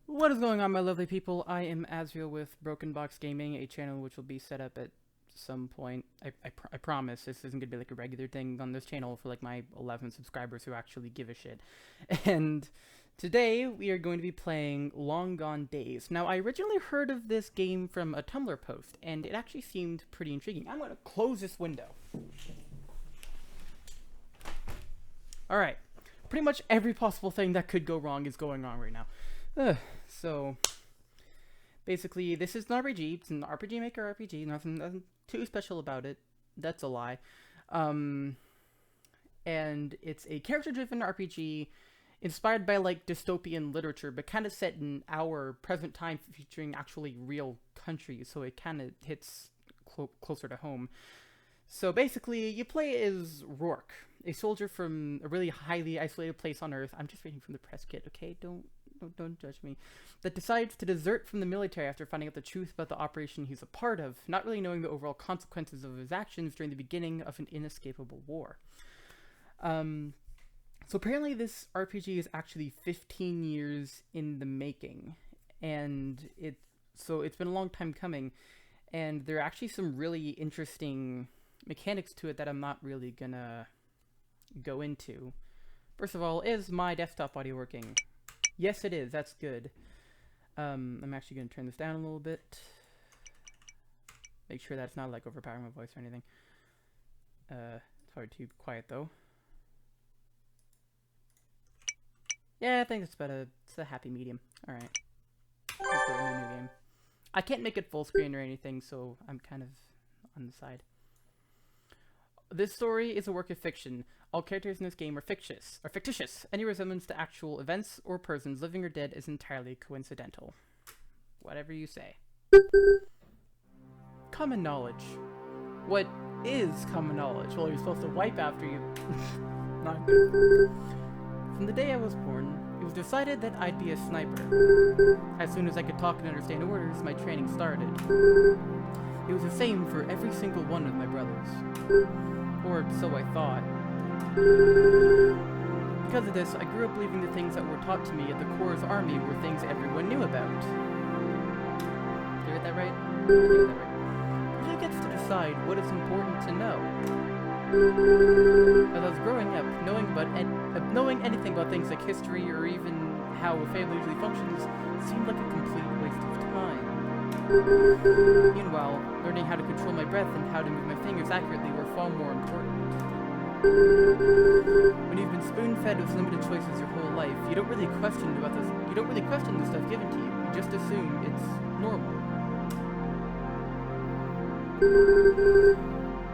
What is going on, my lovely people? I am Azriel with Broken Box Gaming, a channel which will be set up at some point. I promise this isn't gonna be like a regular thing on this channel for like my 11 subscribers who actually give a shit. And today we are going to be playing Long Gone Days. Now, I originally heard of this game from a Tumblr post, and it actually seemed pretty intriguing. I'm gonna close this window. Alright. Pretty much every possible thing that could go wrong is going wrong right now. So, basically, this is an RPG. It's an RPG Maker RPG. Nothing too special about it. That's a lie. And it's a character-driven RPG inspired by, like, dystopian literature, but kind of set in our present time, featuring actually real countries, so it kind of hits closer to home. So, basically, you play as Rourke, a soldier from a really highly isolated place on Earth. I'm just reading from the press kit, okay? Don't judge me. That decides to desert from the military after finding out the truth about the operation he's a part of, not really knowing the overall consequences of his actions during the beginning of an inescapable war. So apparently this RPG is actually 15 years in the making, and it's been a long time coming, and there are actually some really interesting mechanics to it that I'm not really gonna go into. First of all, is my desktop audio working? Yes, it is. That's good. I'm actually going to turn this down a little bit. Make sure that's not, like, overpowering my voice or anything. It's probably too quiet, though. Yeah, I think it's a happy medium. Alright. Let's go to a new game. I can't make it full screen or anything, so I'm kind of on the side. This story is a work of fiction. All characters in this game are fictitious. Any resemblance to actual events or persons, living or dead, is entirely coincidental. Whatever you say. Common knowledge. What is common knowledge? Well, you're supposed to wipe after you. Not good. From the day I was born, it was decided that I'd be a sniper. As soon as I could talk and understand orders, my training started. It was the same for every single one of my brothers. Or so I thought. Because of this, I grew up believing the things that were taught to me at the Corps' army were things everyone knew about. Did I get that right? I think I got that right. Who gets to decide what is important to know? As I was growing up, knowing anything about things like history or even how a family usually functions seemed like a complete waste of time. Meanwhile, learning how to control my breath and how to move my fingers accurately were far more important. When you've been spoon-fed with limited choices your whole life, you don't really question the stuff given to you. You just assume it's normal.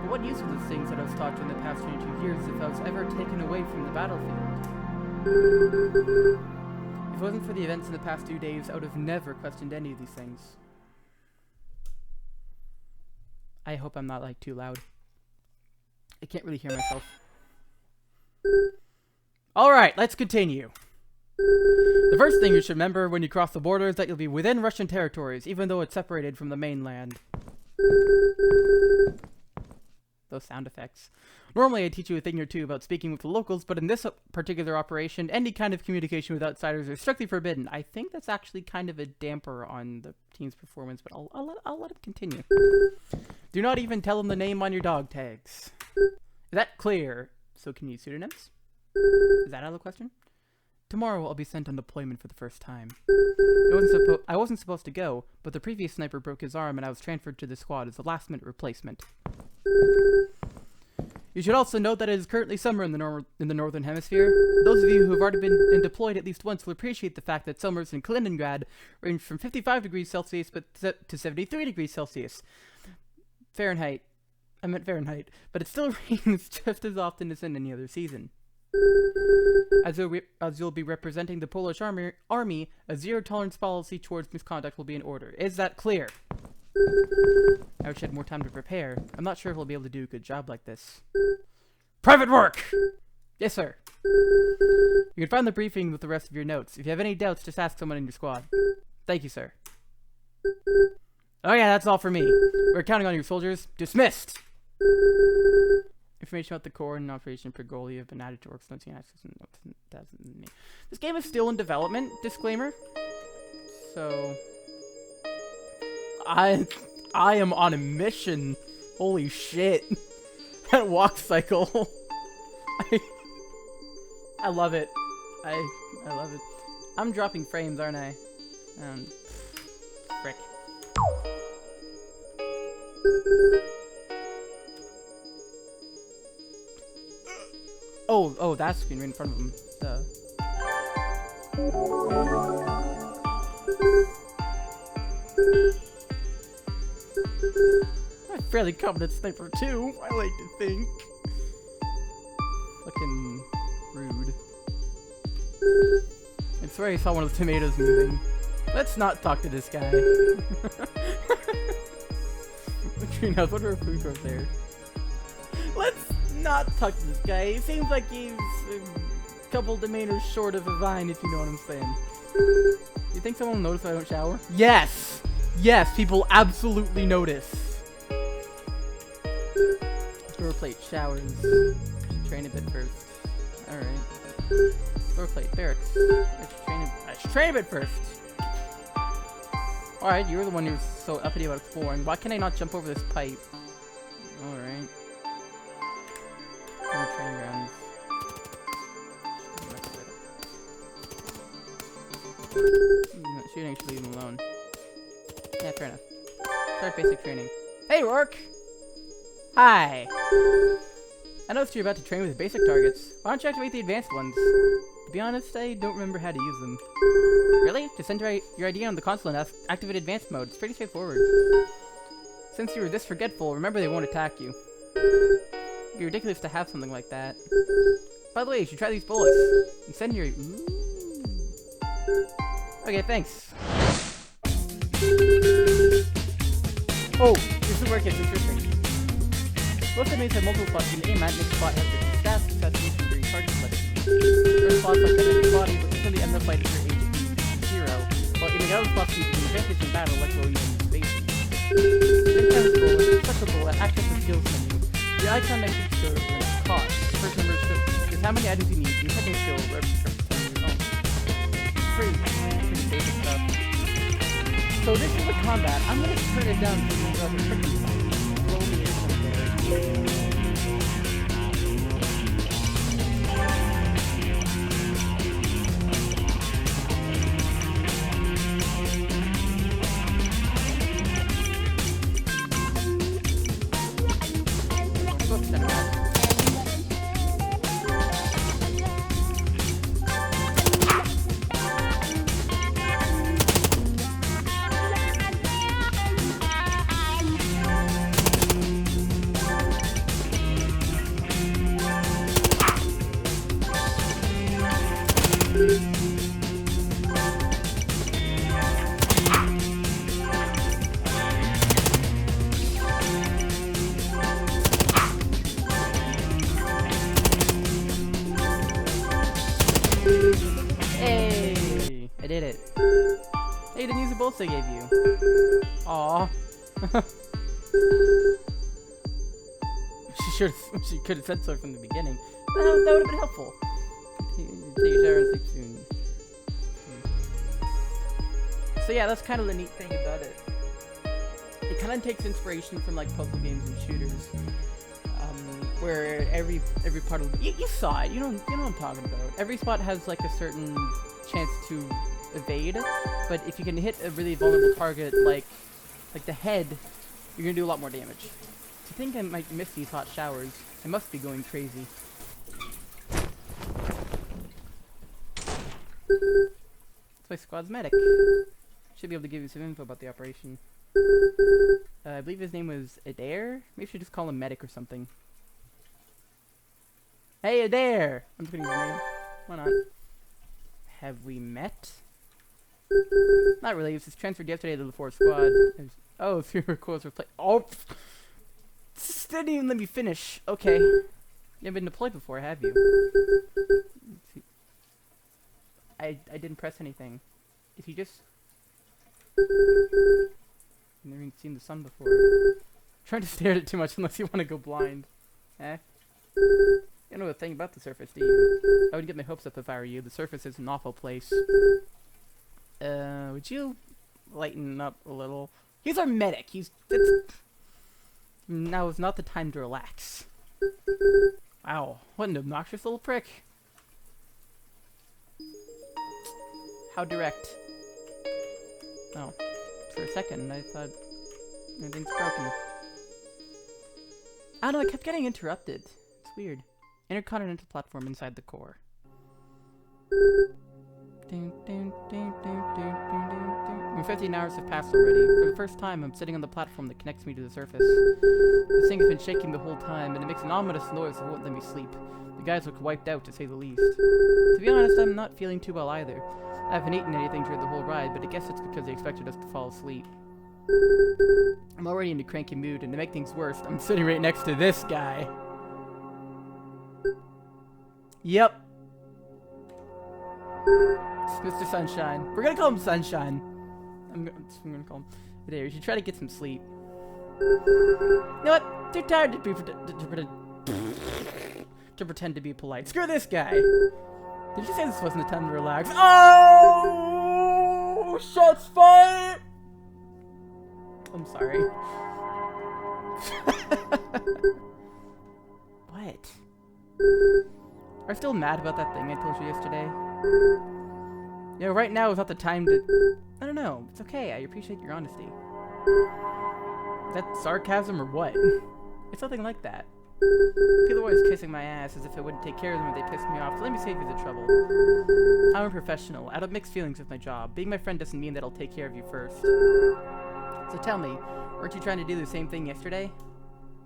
But what use were the things that I was taught during the past 22 years if I was ever taken away from the battlefield? If it wasn't for the events in the past 2 days, I would have never questioned any of these things. I hope I'm not, like, too loud. I can't really hear myself. Alright, let's continue. The first thing you should remember when you cross the border is that you'll be within Russian territories, even though it's separated from the mainland. Those sound effects. Normally I teach you a thing or two about speaking with the locals, but in this particular operation, any kind of communication with outsiders is strictly forbidden. I think that's actually kind of a damper on the team's performance, but I'll let it continue. Do not even tell them the name on your dog tags. Is that clear? So can you use pseudonyms? Is that out of the question? Tomorrow I'll be sent on deployment for the first time. I wasn't supposed to go, but the previous sniper broke his arm and I was transferred to the squad as a last-minute replacement. You should also note that it is currently summer in the Northern Hemisphere. Those of you who have already been deployed at least once will appreciate the fact that summers in Kaliningrad range from 55 degrees Celsius to 73 degrees Celsius. Fahrenheit. I meant Fahrenheit. But it still rains just as often as in any other season. As you'll be representing the Polish army, a zero-tolerance policy towards misconduct will be in order. Is that clear? I wish I had more time to prepare. I'm not sure if we'll be able to do a good job like this. Private work! Yes, sir. You can find the briefing with the rest of your notes. If you have any doubts, just ask someone in your squad. Thank you, sir. Oh yeah, that's all for me. We're counting on you, soldiers. Dismissed! Information about the core and Operation Pergolia have been added to Orcs. This game is still in development. Disclaimer. So I am on a mission. Holy shit. That walk cycle. I love it. I love it. I'm dropping frames, aren't I? Frick. Oh, that screen right in front of him. Duh. I'm a fairly competent sniper too, I like to think. Fucking rude. I swear I saw one of the tomatoes moving. Let's not talk to this guy. Greenhouse, what are our food over there? Let's not talk to this guy. He seems like he's a couple tomatoes short of a vine, if you know what I'm saying. You think someone will notice I don't shower? Yes! Yes, people absolutely notice. Door plate, showers. Train a bit first. Alright. Door plate, barracks. I should train a bit first. Alright, you were the one who was so uppity about exploring. Why can I not jump over this pipe? Alright. No train grounds. Not shooting, should leave him alone. Yeah, fair enough. Start basic training. Hey, Rourke! Hi! I noticed you're about to train with basic targets. Why don't you activate the advanced ones? To be honest, I don't remember how to use them. Really? Just enter your ID on the console and activate advanced mode. It's pretty straightforward. Since you were this forgetful, remember they won't attack you. It'd be ridiculous to have something like that. By the way, you should try these bullets. You send your... Ooh. Okay, thanks. Oh, this is where it gets interesting. Most enemies have multiple spots you can aim at, and each spot has different stats, successes, for your target selection. There are spots like the body, but until the end of the fight is your HP 0, while aiming out of spots you can advantage in battle, like rolling in space. This bullet is accessible at access the skills menu. The icon next to shows the cost. First number is how many items you need, your second skill, represents your own. Pretty basic stuff. So this is the combat. I'm gonna turn it down to the freaking roll me in there. Hey! I did it. Hey, you didn't use the bolts I gave you. Aww. She could have said so from the beginning. That would have been helpful. Take a shower and sleep soon. So yeah, that's kind of the neat thing about it. It kind of takes inspiration from like puzzle games and shooters, where every part of you saw it. You know what I'm talking about. Every spot has like a certain chance to evade, but if you can hit a really vulnerable target like the head, you're gonna do a lot more damage. To think I might miss these hot showers, I must be going crazy. It's my squad's medic. Should be able to give you some info about the operation. I believe his name was Adair? Maybe we should just call him Medic or something. Hey Adair! I'm just gonna use his name. Why not? Have we met? Not really, it was just transferred yesterday to the 4th squad. Oh, 3 records were played. Oh! Didn't even let me finish. Okay. You haven't been deployed before, have you? I didn't press anything. If you just... I've never even seen the sun before. Trying to stare at it too much unless you want to go blind. Eh? You don't know a thing about the surface, do you? I would get my hopes up if I were you. The surface is an awful place. Would would you lighten up a little? He's our medic. Now is not the time to relax. Wow, what an obnoxious little prick. How direct. Oh, for a second I thought everything's broken. I don't know, I kept getting interrupted. It's weird. Intercontinental platform inside the core. Dun, dun, dun, dun, dun, dun, dun, dun. 15 hours have passed already. For the first time, I'm sitting on the platform that connects me to the surface. This thing has been shaking the whole time, and it makes an ominous noise that won't let me sleep. The guys look wiped out, to say the least. To be honest, I'm not feeling too well either. I haven't eaten anything during the whole ride, but I guess it's because they expected us to fall asleep. I'm already in a cranky mood, and to make things worse, I'm sitting right next to this guy. Yep. It's Mr. Sunshine. We're gonna call him Sunshine. I'm gonna call him. There, you should try to get some sleep. You know what? Too tired to pretend to be polite. Screw this guy. Did you say this wasn't a time to relax? Oh! Shots fired! I'm sorry. What? Are you still mad about that thing I told you yesterday? You know, right now is not the time to... I don't know. It's okay. I appreciate your honesty. Is that sarcasm or what? It's something like that. People are always kissing my ass as if I wouldn't take care of them if they pissed me off, so let me save you the trouble. I'm a professional. I have mixed feelings with my job. Being my friend doesn't mean that I'll take care of you first. So tell me, weren't you trying to do the same thing yesterday?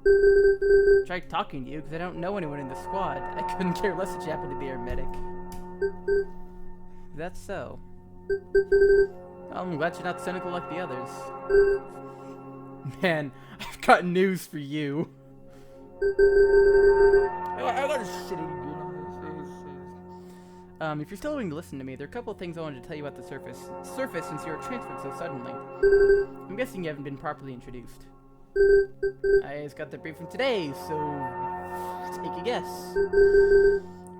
I tried talking to you because I don't know anyone in the squad. I couldn't care less that you happen to be our medic. That's so. Well, I'm glad you're not cynical like the others. Man, I've got news for you. I got a shitty grin on this face. If you're still willing to listen to me, there are a couple of things I wanted to tell you about the surface since you were transferred so suddenly. I'm guessing you haven't been properly introduced. I just got the briefing today, so take a guess.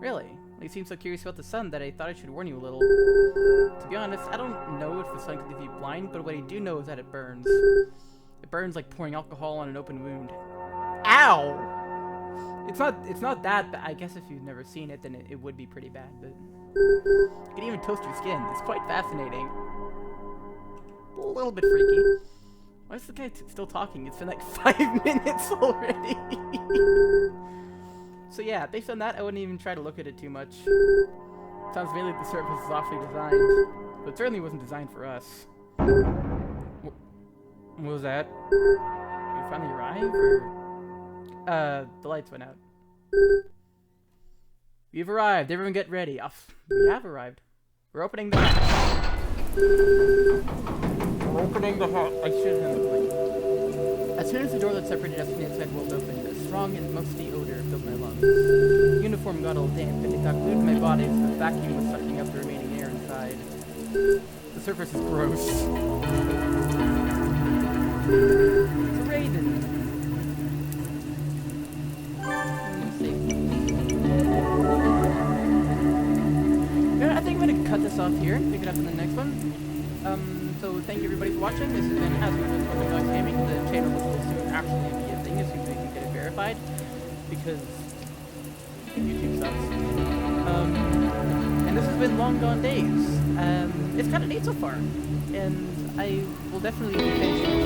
Really? You seem so curious about the sun that I thought I should warn you a little. To be honest, I don't know if the sun can leave you blind, but what I do know is that it burns. It burns like pouring alcohol on an open wound. Ow! It's not that bad. I guess if you've never seen it, then it would be pretty bad, but... You can even toast your skin. It's quite fascinating. A little bit freaky. Why is the guy still talking? It's been like 5 minutes already. So yeah, based on that, I wouldn't even try to look at it too much. Sounds mainly like the surface is awfully designed, but it certainly wasn't designed for us. What was that? You finally arrived, or...? The lights went out. We've arrived. Everyone get ready. We have arrived. We're opening the hatch. We're opening the hatch. I should have done it. As soon as the door that separated us from the outside world opened, a strong and musty odor filled my lungs. The uniform got all damp, and it got glued to my body so the vacuum was sucking up the remaining air inside. The surface is gross. It's a raven. I think I'm gonna cut this off here and pick it up in the next one. So thank you everybody for watching. This has been Hazard Gaming. The channel will soon actually be a thing as soon as we can get it verified, because YouTube sucks. And this has been Long Gone Days. It's kind of neat so far, and I will definitely be finishing